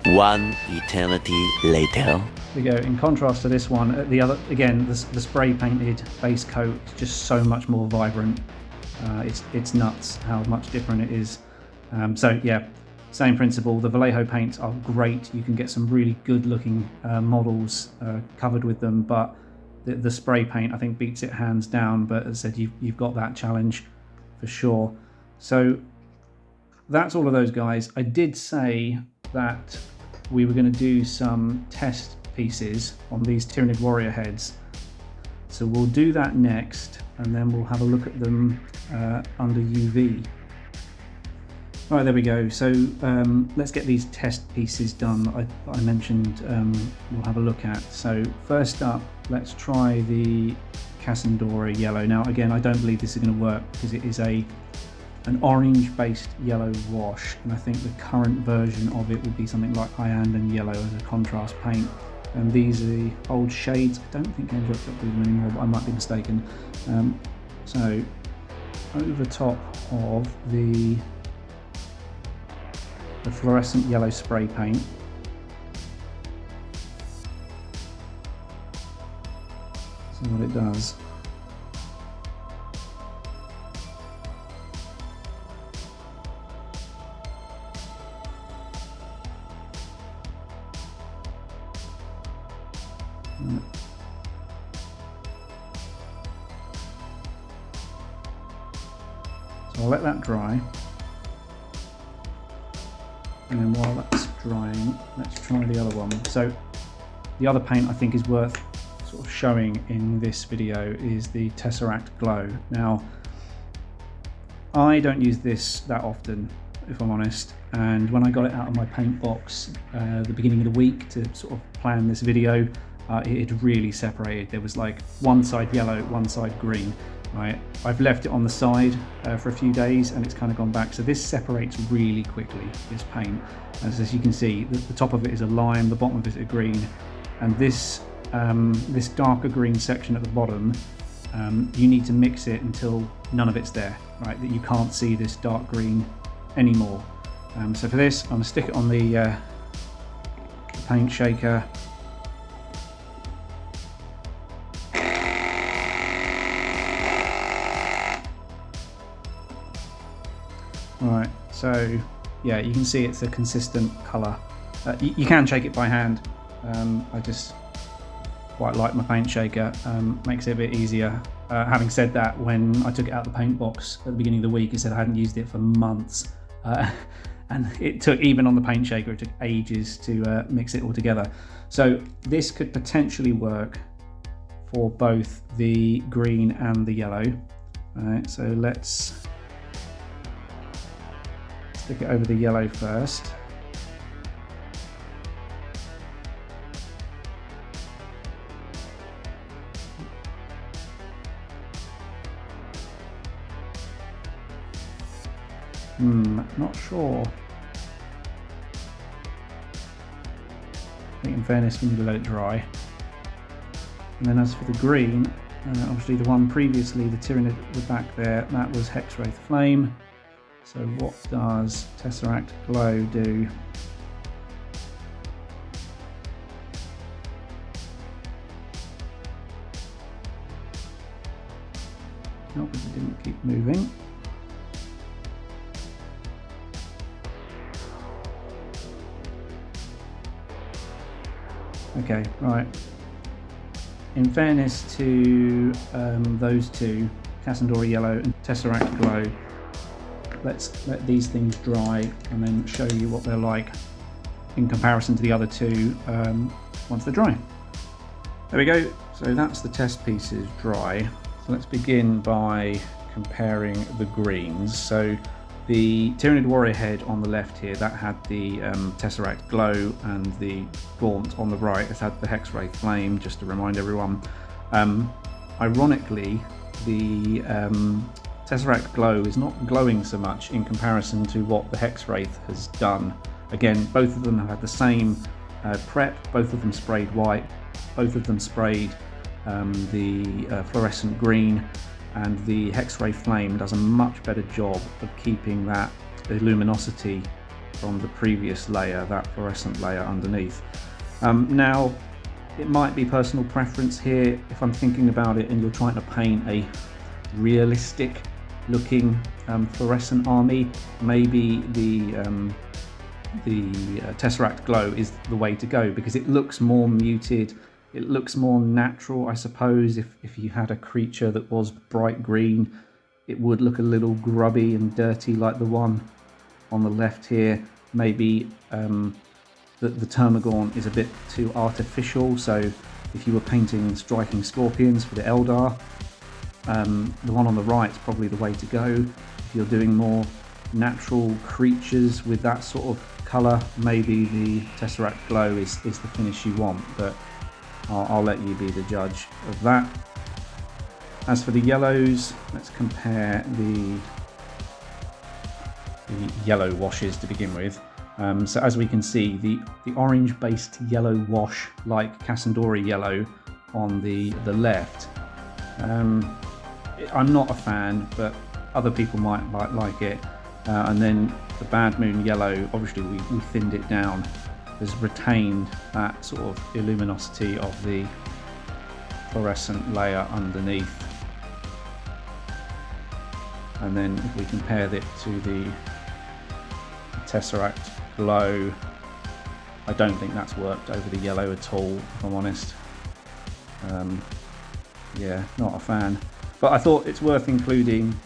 Speaker 2: One eternity later.
Speaker 1: we go. In contrast to this one, the other, again, the spray painted base coat is just so much more vibrant. It's nuts how much different it is. So yeah, same principle. The Vallejo paints are great. You can get some really good looking models covered with them, but the spray paint I think beats it hands down. But as I said, you've got that challenge for sure. So that's all of those guys. I did say that we were going to do some test pieces on these Tyranid warrior heads, so we'll do that next, and then we'll have a look at them under UV. All right, there we go. So let's get these test pieces done that I mentioned we'll have a look at. So first up, let's try the Casandora yellow. Now again, I don't believe this is going to work because it is an orange based yellow wash, and I think the current version of it would be something like Iandan yellow as a contrast paint. And these are the old shades. I don't think I've looked up with them anymore, but I might be mistaken. So over top of the fluorescent yellow spray paint, see what it does. So I'll let that dry, and then while that's drying, let's try the other one. So the other paint I think is worth sort of showing in this video is the Tesseract Glow. Now I don't use this that often, if I'm honest, and when I got it out of my paint box the beginning of the week to sort of plan this video, it had really separated. There was like one side yellow, one side green. Right, I've left it on the side for a few days and it's kind of gone back. So this separates really quickly, this paint. As you can see, the top of it is a lime, the bottom of it is a green, and this darker green section at the bottom, you need to mix it until none of it's there, right? That you can't see this dark green anymore. So for this, I'm going to stick it on the paint shaker. Alright, so yeah, you can see it's a consistent colour. You can shake it by hand. I just quite like my paint shaker, makes it a bit easier. Having said that, when I took it out of the paint box at the beginning of the week, it said I hadn't used it for months. and it took, even on the paint shaker, it took ages to mix it all together. So this could potentially work for both the green and the yellow. All right, so let's stick it over the yellow first. Not sure. I think in fairness we need to let it dry. And then as for the green, obviously the one previously, the Tyranid at the back there, that was Hexwraith Flame. So what does Tesseract Glow do? Nope, it didn't keep moving. Okay, right. In fairness to those two, Casandora Yellow and Tesseract Glow, let's let these things dry and then show you what they're like in comparison to the other two once they're dry. There we go. So that's the test pieces dry. So let's begin by comparing the greens. So the Tyranid Warrior head on the left here, that had the Tesseract Glow, and the Gaunt on the right has had the Hexwraith Flame, just to remind everyone. Ironically, the Tesseract Glow is not glowing so much in comparison to what the Hexwraith has done. Again, both of them have had the same prep, both of them sprayed white, both of them sprayed the fluorescent green, and the Hexwraith Flame does a much better job of keeping that luminosity from the previous layer, that fluorescent layer underneath. Now, it might be personal preference here. If I'm thinking about it and you're trying to paint a realistic looking fluorescent army, maybe the Tesseract Glow is the way to go, because it looks more muted. It looks more natural, I suppose. If you had a creature that was bright green, it would look a little grubby and dirty like the one on the left here. Maybe the Termagant is a bit too artificial, so if you were painting striking scorpions for the Eldar, the one on the right is probably the way to go. If you're doing more natural creatures with that sort of colour, maybe the Tesseract Glow is the finish you want, but I'll let you be the judge of that. As for the yellows, let's compare the yellow washes to begin with. So as we can see, the orange-based yellow wash, like Casandora yellow on the left, I'm not a fan, but other people might like it. And then the Bad Moon yellow, obviously we thinned it down, has retained that sort of luminosity of the fluorescent layer underneath. And then if we compare it to the Tesseract Glow, I don't think that's worked over the yellow at all, if I'm honest. Yeah, not a fan. But I thought it's worth including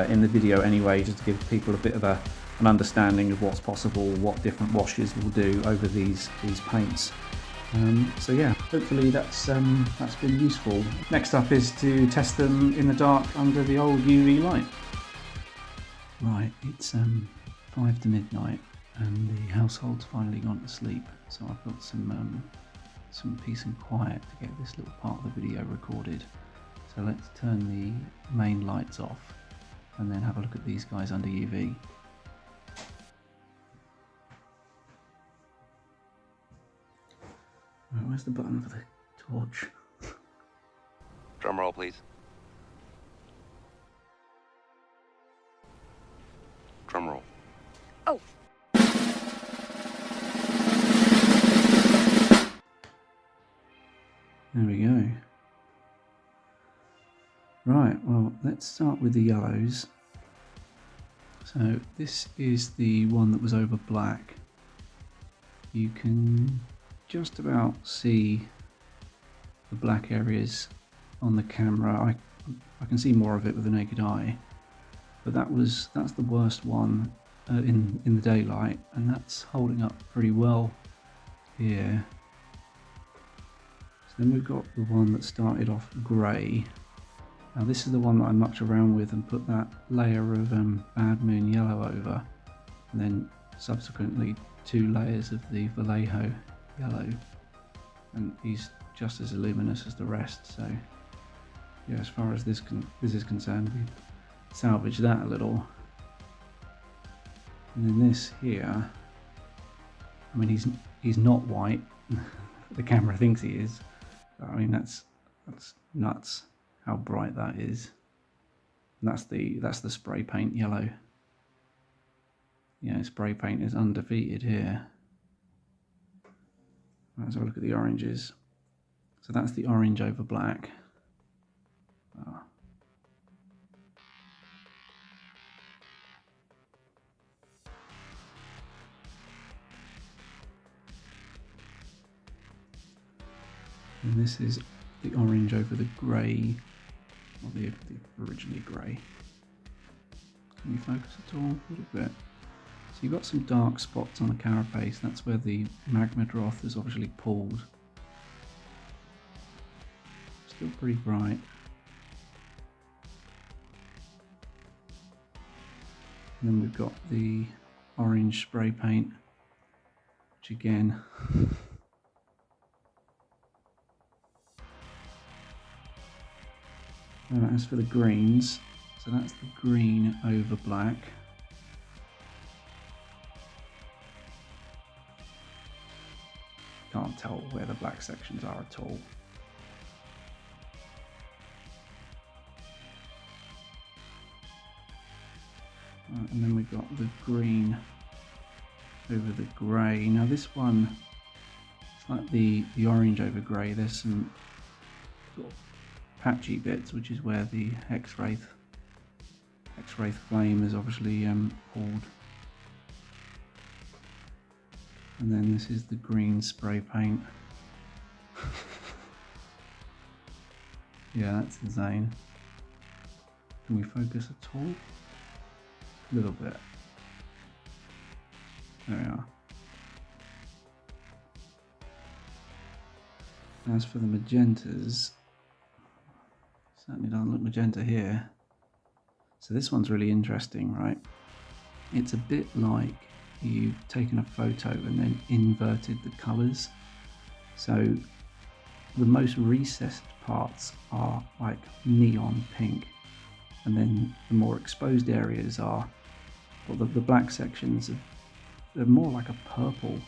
Speaker 1: in the video anyway, just to give people a bit of an understanding of what's possible, what different washes will do over these paints. So yeah, hopefully that's been useful. Next up is to test them in the dark under the old UV light. Right, it's 5 to midnight and the household's finally gone to sleep, so I've got some peace and quiet to get this little part of the video recorded. So let's turn the main lights off and then have a look at these guys under UV. Right, where's the button for the torch?
Speaker 3: Drum roll, please. Drum roll.
Speaker 4: Oh.
Speaker 1: There we go. Right, well, let's start with the yellows. So this is the one that was over black. You can just about see the black areas on the camera. I can see more of it with the naked eye, but that's the worst one in the daylight, and that's holding up pretty well here. So then we've got the one that started off grey. Now this is the one that I mucked around with and put that layer of Bad Moon yellow over, and then subsequently 2 layers of the Vallejo yellow, and he's just as luminous as the rest. So yeah, as far as this is concerned, we salvage that a little. And then this here, I mean, he's not white. The camera thinks he is. But, I mean, that's nuts how bright that is. And that's the spray paint yellow. Yeah, spray paint is undefeated here. Let's have a look at the oranges. So that's the orange over black. Oh. And this is the orange over the grey, or the originally grey. Can you focus at all? A little bit. So you've got some dark spots on the carapace. That's where the Magmadroth is obviously pulled. Still pretty bright. And then we've got the orange spray paint, which again, as for the greens, so that's the green over black. Can't tell where the black sections are at all. Right, and then we've got the green over the grey. Now this one, it's like the orange over grey. There's some sort of patchy bits, which is where the Hexwraith flame is obviously pulled. And then this is the green spray paint. Yeah, that's insane. Can we focus at all? A little bit. There we are. As for the magentas, certainly doesn't look magenta here. So this one's really interesting, right? It's a bit like you've taken a photo and then inverted the colours. So the most recessed parts are like neon pink, and then the more exposed areas are, well, the black sections, they're more like a purple.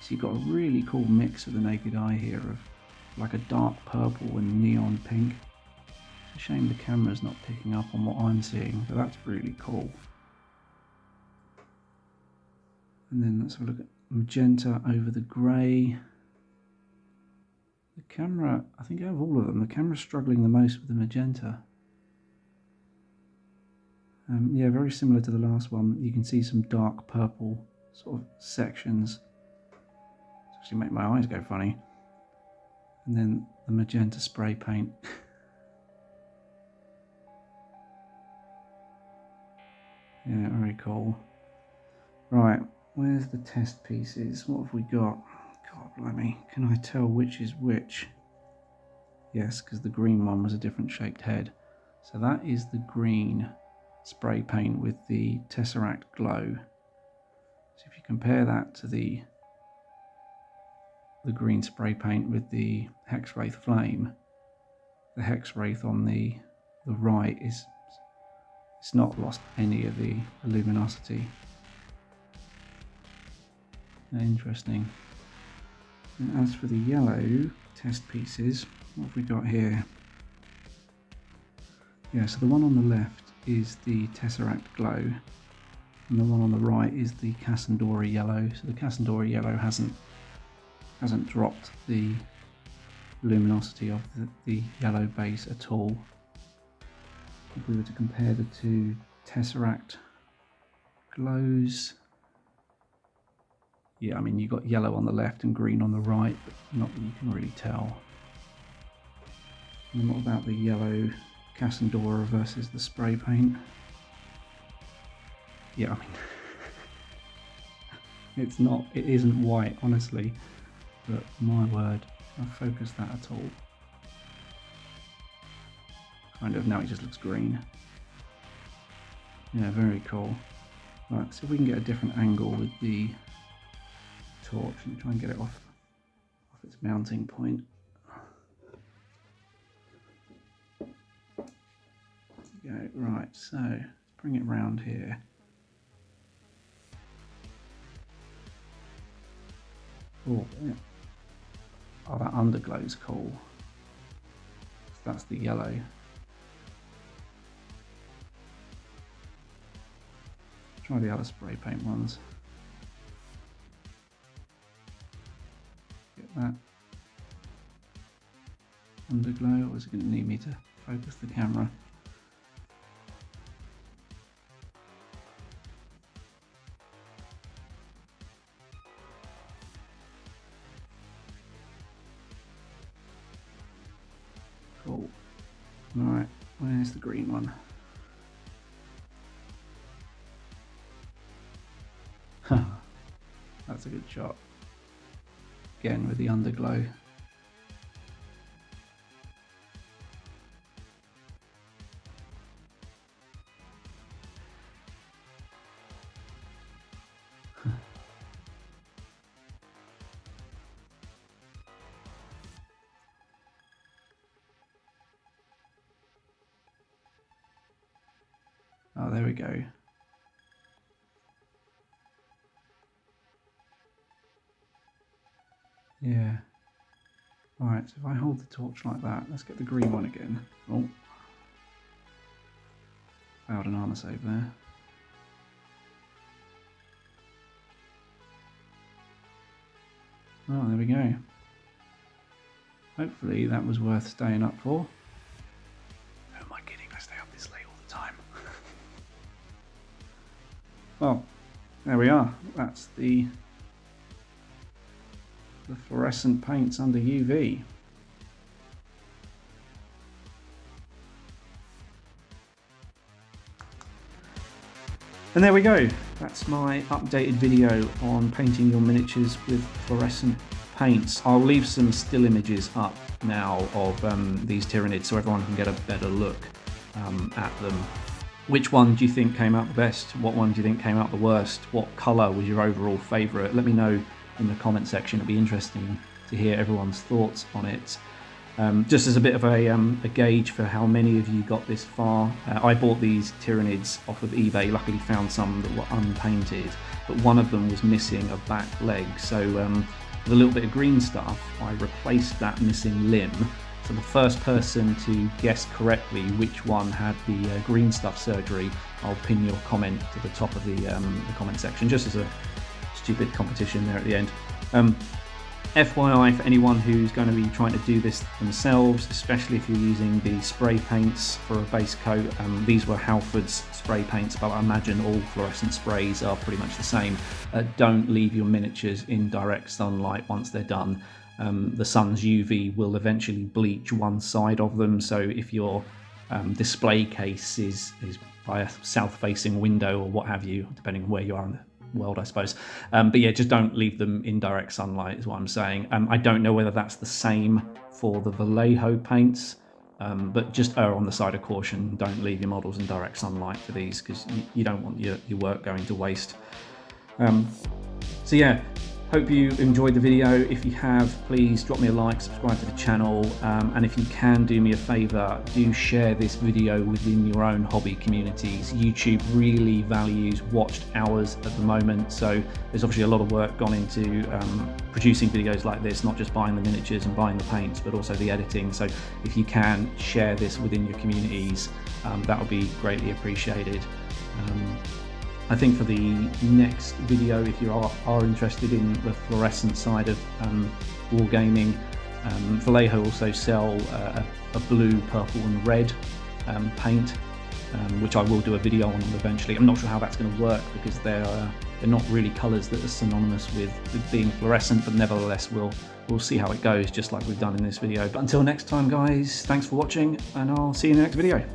Speaker 1: So you've got a really cool mix with the naked eye here of like a dark purple and neon pink. It's a shame the camera's not picking up on what I'm seeing, but that's really cool. And then let's have a look at magenta over the grey. The camera, I think out of all of them, the camera's struggling the most with the magenta. Yeah, very similar to the last one. You can see some dark purple sort of sections. It's actually make my eyes go funny. And then the magenta spray paint. Yeah, very cool. Right, where's the test pieces? What have we got? God blimey, can I tell which is which? Yes, because the green one was a different shaped head. So that is the green spray paint with the Tesseract glow. So if you compare that to the green spray paint with the Hexwraith flame, the Hexwraith on the right it's not lost any of the luminosity. Interesting. And as for the yellow test pieces, what have we got here? Yeah, so the one on the left is the Tesseract glow, and the one on the right is the Casandora yellow. So the Casandora yellow hasn't dropped the luminosity of the yellow base at all. If we were to compare the two Tesseract glows, yeah, I mean, you've got yellow on the left and green on the right, but not that you can really tell. And what about the yellow Casandora versus the spray paint? Yeah, I mean, It's not, it isn't white, honestly, but my word, I've focused that at all. Kind of, now it just looks green. Yeah, very cool. Right, see if we can get a different angle with the torch and try and get it off its mounting point. There we go. Right, so let's bring it round here. Oh, yeah. Oh, that underglow's cool. That's the yellow. Try the other spray paint ones. Get that underglow, or is it going to need me to focus the camera? Cool. Alright, where's the green one? That's a good shot. Again with the underglow. Oh, there we go. Yeah. Alright, so if I hold the torch like that, let's get the green one again. Oh. Failed an armor save there. Oh, there we go. Hopefully that was worth staying up for. Who am I kidding? I stay up this late all the time. Well, there we are. That's the fluorescent paints under UV. And there we go. That's my updated video on painting your miniatures with fluorescent paints. I'll leave some still images up now of these Tyranids so everyone can get a better look at them. Which one do you think came out the best? What one do you think came out the worst? What colour was your overall favourite? Let me know in the comment section. It'll be interesting to hear everyone's thoughts on it. Just as a bit of a gauge for how many of you got this far, I bought these Tyranids off of eBay, luckily found some that were unpainted, but one of them was missing a back leg, so with a little bit of green stuff I replaced that missing limb. So the first person to guess correctly which one had the green stuff surgery, I'll pin your comment to the top of the comment section, just as a stupid competition there at the end. FYI for anyone who's going to be trying to do this themselves, especially if you're using the spray paints for a base coat, these were Halford's spray paints, but I imagine all fluorescent sprays are pretty much the same. Don't leave your miniatures in direct sunlight once they're done. The sun's UV will eventually bleach one side of them, so if your display case is by a south-facing window or what have you, depending on where you are in the world, I suppose. But yeah, just don't leave them in direct sunlight is what I'm saying. I don't know whether that's the same for the Vallejo paints, but just err on the side of caution. Don't leave your models in direct sunlight for these, because you don't want your work going to waste. So yeah, hope you enjoyed the video. If you have, please drop me a like, subscribe to the channel, and if you can do me a favour, do share this video within your own hobby communities. YouTube really values watched hours at the moment, so there's obviously a lot of work gone into producing videos like this, not just buying the miniatures and buying the paints, but also the editing. So if you can share this within your communities, that would be greatly appreciated. I think for the next video, if you are interested in the fluorescent side of wargaming, Vallejo also sell a blue, purple and red paint, which I will do a video on eventually. I'm not sure how that's going to work because they're not really colours that are synonymous with being fluorescent, but nevertheless we'll see how it goes, just like we've done in this video. But until next time guys, thanks for watching and I'll see you in the next video.